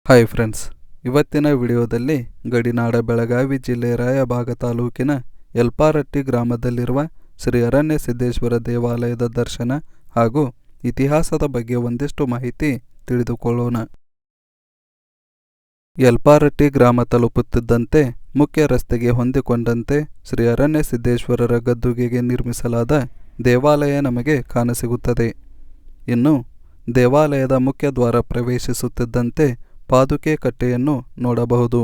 Hi friends, ಇವತ್ತಿನ ವಿಡಿಯೋದಲ್ಲಿ ಗಡಿನಾಡ ಬೆಳಗಾವಿ ಜಿಲ್ಲೆ ರಾಯಬಾಗ ತಾಲೂಕಿನ ಯಲ್ಪಾರಟ್ಟಿ ಗ್ರಾಮದಲ್ಲಿರುವ ಶ್ರೀ ಅರಣ್ಯ ಸಿದ್ದೇಶ್ವರ ದೇವಾಲಯದ ದರ್ಶನ ಹಾಗೂ ಇತಿಹಾಸದ ಬಗ್ಗೆ ಒಂದಿಷ್ಟು ಮಾಹಿತಿ ತಿಳಿದುಕೊಳ್ಳೋಣ. ಯಲ್ಪಾರಟ್ಟಿ ಗ್ರಾಮ ತಲುಪುತ್ತಿದ್ದಂತೆ ಮುಖ್ಯ ರಸ್ತೆಗೆ ಹೊಂದಿಕೊಂಡಂತೆ ಶ್ರೀ ಅರಣ್ಯ ಸಿದ್ದೇಶ್ವರರ ಗದ್ದುಗೆಗೆ ನಿರ್ಮಿಸಲಾದ ದೇವಾಲಯ ನಮಗೆ ಕಾಣಸಿಗುತ್ತದೆ. ಇನ್ನು ದೇವಾಲಯದ ಮುಖ್ಯ ದ್ವಾರ ಪ್ರವೇಶಿಸುತ್ತಿದ್ದಂತೆ ಪಾದುಕೆ ಕಟ್ಟೆಯನ್ನು ನೋಡಬಹುದು.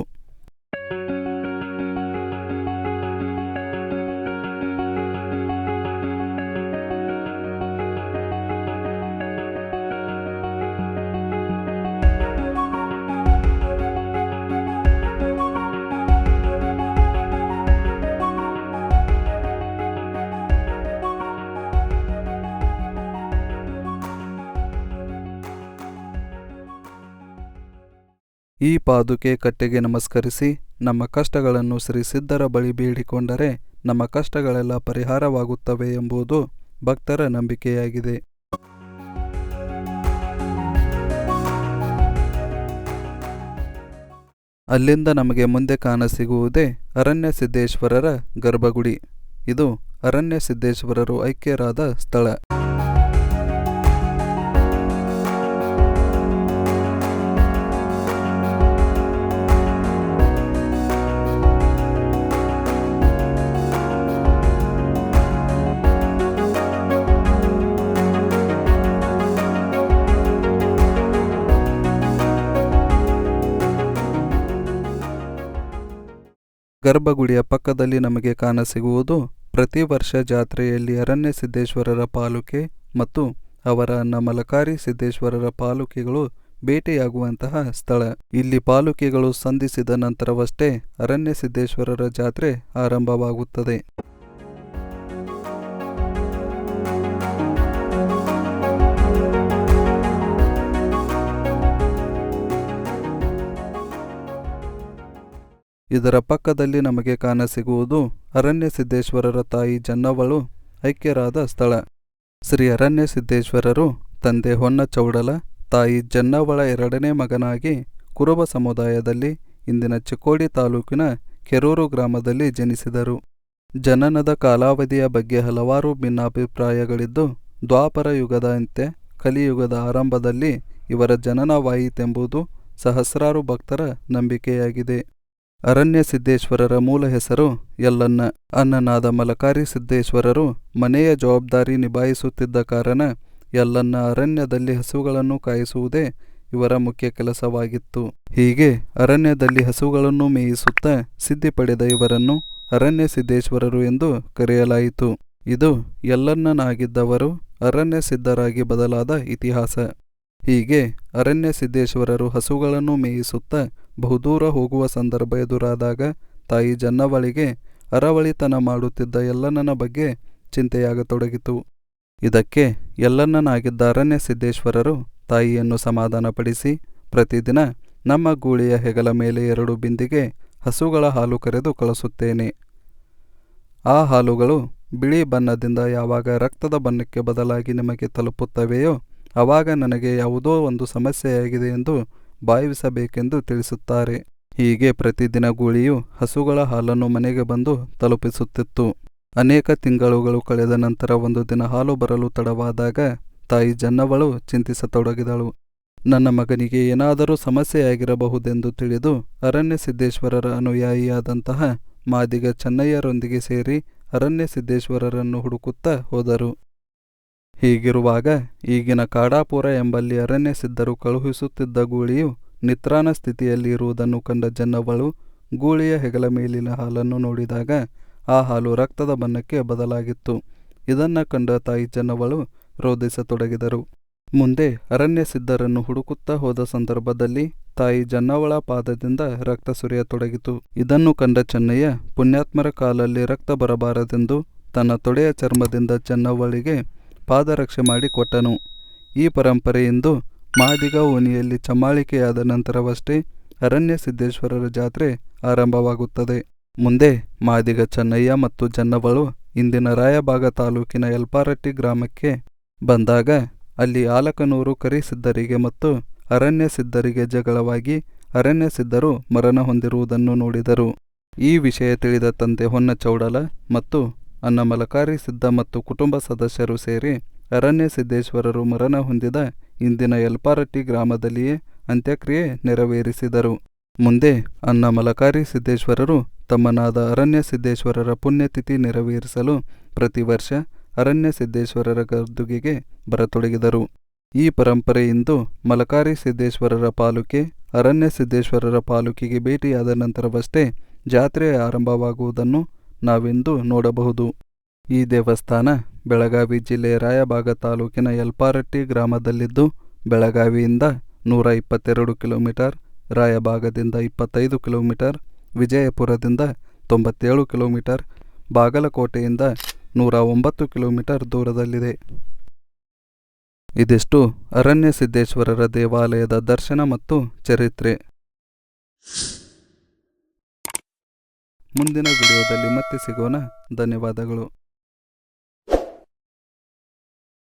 ಈ ಪಾದುಕೆ ಕಟ್ಟೆಗೆ ನಮಸ್ಕರಿಸಿ ನಮ್ಮ ಕಷ್ಟಗಳನ್ನು ಶ್ರೀ ಸಿದ್ಧರ ಬಳಿ ಬೇಡಿಕೊಂಡರೆ ನಮ್ಮ ಕಷ್ಟಗಳೆಲ್ಲ ಪರಿಹಾರವಾಗುತ್ತವೆ ಎಂಬುದು ಭಕ್ತರ ನಂಬಿಕೆಯಾಗಿದೆ. ಅಲ್ಲಿಂದ ನಮಗೆ ಮುಂದೆ ಕಾಣಸಿಗುವುದೇ ಅರಣ್ಯ ಸಿದ್ದೇಶ್ವರರ ಗರ್ಭಗುಡಿ. ಇದು ಅರಣ್ಯ ಸಿದ್ದೇಶ್ವರರು ಐಕ್ಯರಾದ ಸ್ಥಳ. ಗರ್ಭಗುಡಿಯ ಪಕ್ಕದಲ್ಲಿ ನಮಗೆ ಕಾಣಸಿಗುವುದು ಪ್ರತಿ ವರ್ಷ ಜಾತ್ರೆಯಲ್ಲಿ ಅರಣ್ಯ ಸಿದ್ದೇಶ್ವರರ ಪಾಲುಕೆ ಮತ್ತು ಅವರ ಅಣ್ಣ ಮಲಕಾರಿ ಸಿದ್ದೇಶ್ವರರ ಪಾಲುಕೆಗಳು ಭೇಟಿಯಾಗುವಂತಹ ಸ್ಥಳ. ಇಲ್ಲಿ ಪಾಲುಕೆಗಳು ಸಂಧಿಸಿದ ನಂತರವಷ್ಟೇ ಅರಣ್ಯ ಸಿದ್ದೇಶ್ವರರ ಜಾತ್ರೆ ಆರಂಭವಾಗುತ್ತದೆ. ಇದರ ಪಕ್ಕದಲ್ಲಿ ನಮಗೆ ಕಾಣಸಿಗುವುದು ಅರಣ್ಯ ಸಿದ್ದೇಶ್ವರರ ತಾಯಿ ಜನ್ನವಳು ಐಕ್ಯರಾದ ಸ್ಥಳ. ಶ್ರೀ ಅರಣ್ಯ ಸಿದ್ದೇಶ್ವರರು ತಂದೆ ಹೊನ್ನಚೌಡಲ, ತಾಯಿ ಜನ್ನವಳ ಎರಡನೇ ಮಗನಾಗಿ ಕುರುಬ ಸಮುದಾಯದಲ್ಲಿ ಇಂದಿನ ಚಿಕ್ಕೋಡಿ ತಾಲೂಕಿನ ಕೆರೂರು ಗ್ರಾಮದಲ್ಲಿ ಜನಿಸಿದರು. ಜನನದ ಕಾಲಾವಧಿಯ ಬಗ್ಗೆ ಹಲವಾರು ಭಿನ್ನಾಭಿಪ್ರಾಯಗಳಿದ್ದು, ದ್ವಾಪರ ಯುಗದ ಅಂತ್ಯ, ಕಲಿಯುಗದ ಆರಂಭದಲ್ಲಿ ಇವರ ಜನನವಾಯಿತೆಂಬುದು ಸಹಸ್ರಾರು ಭಕ್ತರ ನಂಬಿಕೆಯಾಗಿದೆ. ಅರಣ್ಯ ಸಿದ್ದೇಶ್ವರರ ಮೂಲ ಹೆಸರು ಯಲ್ಲಣ್ಣ. ಅಣ್ಣನಾದ ಮಲಕಾರಿ ಸಿದ್ದೇಶ್ವರರು ಮನೆಯ ಜವಾಬ್ದಾರಿ ನಿಭಾಯಿಸುತ್ತಿದ್ದ ಕಾರಣ ಯಲ್ಲಣ್ಣ ಅರಣ್ಯದಲ್ಲಿ ಹಸುಗಳನ್ನು ಕಾಯಿಸುವುದೇ ಇವರ ಮುಖ್ಯ ಕೆಲಸವಾಗಿತ್ತು. ಹೀಗೆ ಅರಣ್ಯದಲ್ಲಿ ಹಸುಗಳನ್ನು ಮೇಯಿಸುತ್ತಾ ಸಿದ್ಧಿ ಪಡೆದ ಇವರನ್ನು ಅರಣ್ಯ ಸಿದ್ದೇಶ್ವರರು ಎಂದು ಕರೆಯಲಾಯಿತು. ಇದು ಯಲ್ಲಣ್ಣನಾಗಿದ್ದವರು ಅರಣ್ಯ ಸಿದ್ಧರಾಗಿ ಬದಲಾದ ಇತಿಹಾಸ. ಹೀಗೆ ಅರಣ್ಯ ಸಿದ್ದೇಶ್ವರರು ಹಸುಗಳನ್ನು ಮೇಯಿಸುತ್ತಾ ಬಹುದೂರ ಹೋಗುವ ಸಂದರ್ಭ ಎದುರಾದಾಗ ತಾಯಿ ಜನ್ನವಳಿಗೆ ಅರವಳಿತನ ಮಾಡುತ್ತಿದ್ದ ಯಲ್ಲಣ್ಣನ ಬಗ್ಗೆ ಚಿಂತೆಯಾಗತೊಡಗಿತು. ಇದಕ್ಕೆ ಯಲ್ಲಣ್ಣನಾಗಿದ್ದ ಅರಣ್ಯ ಸಿದ್ದೇಶ್ವರರು ತಾಯಿಯನ್ನು ಸಮಾಧಾನಪಡಿಸಿ, ಪ್ರತಿದಿನ ನಮ್ಮ ಗೂಳಿಯ ಹೆಗಲ ಮೇಲೆ 2 ಬಿಂದಿಗೆ ಹಸುಗಳ ಹಾಲು ಕರೆದು ಕಳಿಸುತ್ತೇನೆ. ಆ ಹಾಲುಗಳು ಬಿಳಿ ಬಣ್ಣದಿಂದ ಯಾವಾಗ ರಕ್ತದ ಬಣ್ಣಕ್ಕೆ ಬದಲಾಗಿ ನಿಮಗೆ ತಲುಪುತ್ತವೆಯೋ ಆವಾಗ ನನಗೆ ಯಾವುದೋ ಒಂದು ಸಮಸ್ಯೆಯಾಗಿದೆ ಎಂದು ಭಾವಿಸಬೇಕೆಂದು ತಿಳಿಸುತ್ತಾರೆ. ಹೀಗೆ ಪ್ರತಿದಿನ ಗೂಳಿಯು ಹಸುಗಳ ಹಾಲನ್ನು ಮನೆಗೆ ಬಂದು ತಲುಪಿಸುತ್ತಿತ್ತು. ಅನೇಕ ತಿಂಗಳುಗಳು ಕಳೆದ ನಂತರ ಒಂದು ದಿನ ಹಾಲು ಬರಲು ತಡವಾದಾಗ ತಾಯಿ ಜನ್ನವಳು ಚಿಂತಿಸತೊಡಗಿದಳು. ನನ್ನ ಮಗನಿಗೆ ಏನಾದರೂ ಸಮಸ್ಯೆಯಾಗಿರಬಹುದೆಂದು ತಿಳಿದು ಅರಣ್ಯ ಸಿದ್ದೇಶ್ವರರ ಅನುಯಾಯಿಯಾದಂತಹ ಮಾದಿಗ ಚೆನ್ನಯ್ಯರೊಂದಿಗೆ ಸೇರಿ ಅರಣ್ಯ ಸಿದ್ದೇಶ್ವರರನ್ನು ಹುಡುಕುತ್ತಾ ಹೋದರು. ಹೀಗಿರುವಾಗ ಈಗಿನ ಕಾಡಾಪುರ ಎಂಬಲ್ಲಿ ಅರಣ್ಯ ಸಿದ್ಧರು ಕಳುಹಿಸುತ್ತಿದ್ದ ಗೂಳಿಯು ನಿತ್ರಾಣ ಸ್ಥಿತಿಯಲ್ಲಿ ಇರುವುದನ್ನು ಕಂಡ ಜನ್ನವಳು ಗೂಳಿಯ ಹೆಗಲ ಮೇಲಿನ ಹಾಲನ್ನು ನೋಡಿದಾಗ ಆ ಹಾಲು ರಕ್ತದ ಬಣ್ಣಕ್ಕೆ ಬದಲಾಗಿತ್ತು. ಇದನ್ನು ಕಂಡ ತಾಯಿ ಜನ್ನವಳು ರೋಧಿಸತೊಡಗಿದರು. ಮುಂದೆ ಅರಣ್ಯ ಸಿದ್ಧರನ್ನು ಹುಡುಕುತ್ತಾ ಹೋದ ಸಂದರ್ಭದಲ್ಲಿ ತಾಯಿ ಜನ್ನವಳ ಪಾದದಿಂದ ರಕ್ತ ಸುರಿಯತೊಡಗಿತು. ಇದನ್ನು ಕಂಡ ಚೆನ್ನಯ್ಯ ಪುಣ್ಯಾತ್ಮರ ಕಾಲಲ್ಲಿ ರಕ್ತ ಬರಬಾರದೆಂದು ತನ್ನ ತೊಡೆಯ ಚರ್ಮದಿಂದ ಚೆನ್ನವಳಿಗೆ ಪಾದರಕ್ಷೆ ಮಾಡಿ ಕೊಟ್ಟನು. ಈ ಪರಂಪರೆಯಿಂದ ಮಾದಿಗ ಓಣಿಯಲ್ಲಿ ಚಮ್ಮಾಳಿಕೆಯಾದ ನಂತರವಷ್ಟೇ ಅರಣ್ಯ ಸಿದ್ದೇಶ್ವರರ ಜಾತ್ರೆ ಆರಂಭವಾಗುತ್ತದೆ. ಮುಂದೆ ಮಾದಿಗ ಚೆನ್ನಯ್ಯ ಮತ್ತು ಜನ್ನವಳು ಇಂದಿನ ರಾಯಬಾಗ ತಾಲೂಕಿನ ಯಲ್ಪಾರಟ್ಟಿ ಗ್ರಾಮಕ್ಕೆ ಬಂದಾಗ ಅಲ್ಲಿ ಆಲಕನೂರು ಕರಿಸಿದ್ದರಿಗೆ ಮತ್ತು ಅರಣ್ಯ ಸಿದ್ಧರಿಗೆ ಜಗಳವಾಗಿ ಅರಣ್ಯ ಸಿದ್ಧರು ಮರಣ ಹೊಂದಿರುವುದನ್ನು ನೋಡಿದರು. ಈ ವಿಷಯ ತಿಳಿದ ತಂದೆ ಹೊನ್ನಚೌಡಲ ಮತ್ತು ಅನ್ನಮಲಕಾರಿ ಸಿದ್ಧ ಮತ್ತು ಕುಟುಂಬ ಸದಸ್ಯರು ಸೇರಿ ಅರಣ್ಯ ಸಿದ್ದೇಶ್ವರರು ಮರಣ ಹೊಂದಿದ ಇಂದಿನ ಯಲ್ಪಾರಟ್ಟಿ ಗ್ರಾಮದಲ್ಲಿಯೇ ಅಂತ್ಯಕ್ರಿಯೆ ನೆರವೇರಿಸಿದರು. ಮುಂದೆ ಅನ್ನಮಲಕಾರಿ ಸಿದ್ದೇಶ್ವರರು ತಮ್ಮನಾದ ಅರಣ್ಯ ಸಿದ್ದೇಶ್ವರರ ಪುಣ್ಯತಿಥಿ ನೆರವೇರಿಸಲು ಪ್ರತಿ ವರ್ಷ ಅರಣ್ಯ ಸಿದ್ದೇಶ್ವರರ ಗದ್ದುಗೆಗೆ ಬರತೊಡಗಿದರು. ಈ ಪರಂಪರೆ ಇಂದು ಮಲಕಾರಿ ಸಿದ್ದೇಶ್ವರರ ಪಾಲುಕೆ ಅರಣ್ಯ ಸಿದ್ದೇಶ್ವರರ ಪಾಲುಕೆಗೆ ಭೇಟಿಯಾದ ನಂತರವಷ್ಟೇ ಜಾತ್ರೆ ಆರಂಭವಾಗುವುದನ್ನು ನಾವಿಂದು ನೋಡಬಹುದು. ಈ ದೇವಸ್ಥಾನ ಬೆಳಗಾವಿ ಜಿಲ್ಲೆಯ ರಾಯಬಾಗ ತಾಲೂಕಿನ ಯಲ್ಪಾರಟ್ಟಿ ಗ್ರಾಮದಲ್ಲಿದ್ದು, ಬೆಳಗಾವಿಯಿಂದ 122 ಕಿಲೋಮೀಟರ್, ರಾಯಬಾಗದಿಂದ 25 ಕಿಲೋಮೀಟರ್, ವಿಜಯಪುರದಿಂದ 97 ಕಿಲೋಮೀಟರ್, ಬಾಗಲಕೋಟೆಯಿಂದ 109 ಕಿಲೋಮೀಟರ್ ದೂರದಲ್ಲಿದೆ. ಇದಿಷ್ಟು ಅರಣ್ಯ ಸಿದ್ದೇಶ್ವರರ ದೇವಾಲಯದ ದರ್ಶನ ಮತ್ತು ಚರಿತ್ರೆ. ಮುಂದಿನ ವಿಡಿಯೋದಲ್ಲಿ ಮತ್ತೆ ಸಿಗೋಣ. ಧನ್ಯವಾದಗಳು.